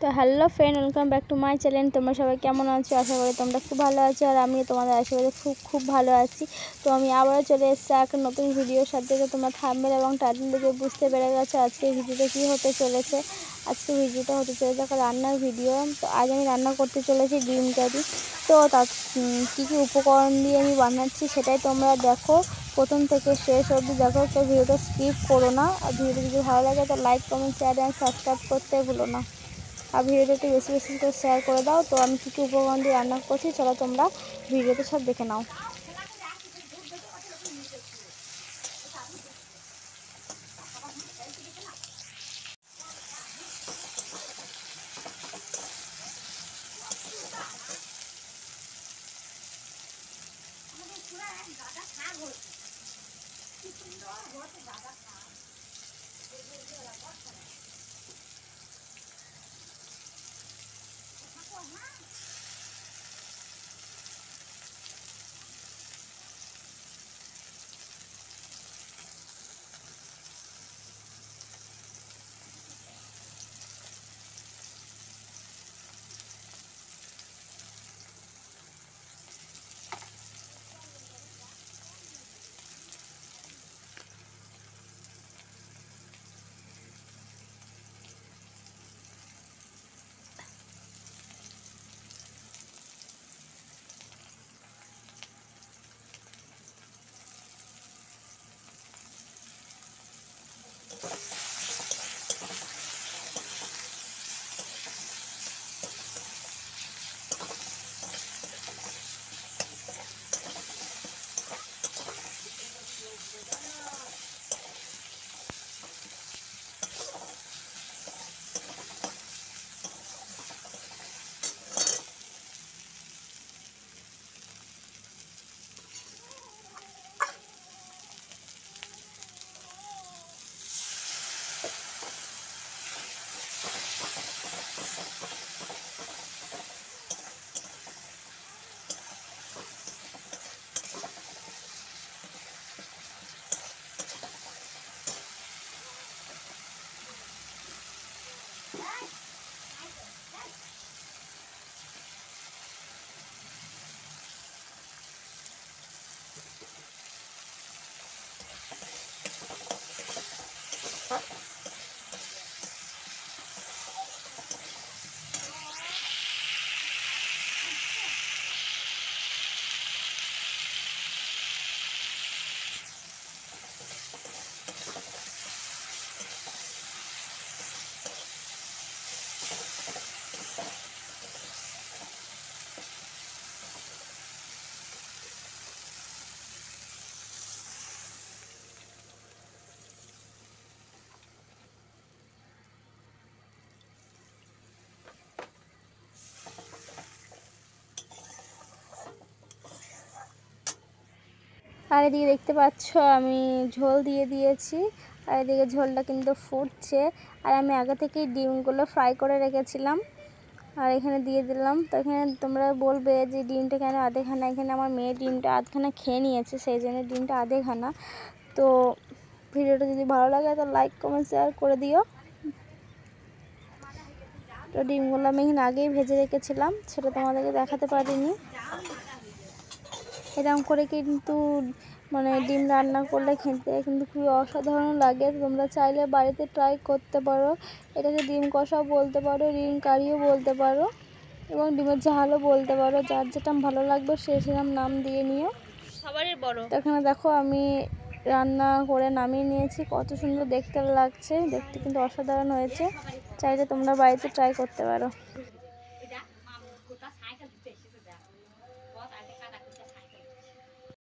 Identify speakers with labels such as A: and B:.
A: তো hello friend, welcome back to my channel. তোমরা সবাই কেমন আছো? আশা করি তোমরা খুব ভালো আছো, আর আমি তোমাদের আশীর্বাদে খুব ভালো আছি। তো আমি আবারও চলে এসেছি একটা নতুন ভিডিওর সাথে। তো তোমরা থাম্বনেল এবং টাইটেল দেখে বুঝতে পেরে গেছো আজকে ভিডিওটা কী হতে চলেছে। আজকে ভিডিওটা হতে চলেছে একটা রান্নার ভিডিও। তো আজ আমি রান্না করতে চলেছি ডিম কারি। তো তার কী কী উপকরণ দিয়ে আমি বানাচ্ছি সেটাই তোমরা দেখো, প্রথম থেকে শেষ অবধি দেখো। তো ভিডিওটা স্কিপ করো না, আর ভিডিওটা যদি ভালো লাগে তো like, comment, share and subscribe করতে ভুলো না। আর ভিডিওটা একটু বেশি বেশি করে শেয়ার করে দাও। তো আমি কী কী উপকরণ দিয়ে রান্না করছি চলো তোমরা ভিডিওতে সব দেখে নাও। আর এদিকে দেখতে পাচ্ছ আমি ঝোল দিয়ে দিয়েছি, আর এদিকে ঝোলটা কিন্তু ফুটছে। আর আমি আগে থেকেই ডিমগুলো ফ্রাই করে রেখেছিলাম, আর এখানে দিয়ে দিলাম। তো এখানে তোমরা বলবে যে ডিমটা কেন আধেখানা, এখানে আমার মেয়ে ডিমটা আধখানা খেয়ে নিয়েছে, সেই জন্য ডিমটা আধেখানা। তো ভিডিওটা যদি ভালো লাগে তো লাইক, কমেন্ট, শেয়ার করে দিও। তো ডিমগুলো আমি এখানে আগেই ভেজে রেখেছিলাম, সেটা তোমাদেরকে দেখাতে পারিনি। এরকম করে কিন্তু ডিম রান্না করলে খেতে কিন্তু খুবই অসাধারণ লাগে। তোমরা চাইলে বাড়িতে ট্রাই করতে পারো। এটাকে ডিম কষাও বলতে পারো, ডিম কারিও বলতে পারো, এবং ডিমের ঝালও বলতে পারো। যার যেটা ভালো লাগবে সেরকম নাম দিয়ে নিও। সবারই বড়। তো এখানে দেখো আমি রান্না করে নামিয়ে নিয়েছি, কত সুন্দর দেখতে লাগছে, দেখতে কিন্তু অসাধারণ হয়েছে। চাইলে তোমরা বাড়িতে ট্রাই করতে পারো।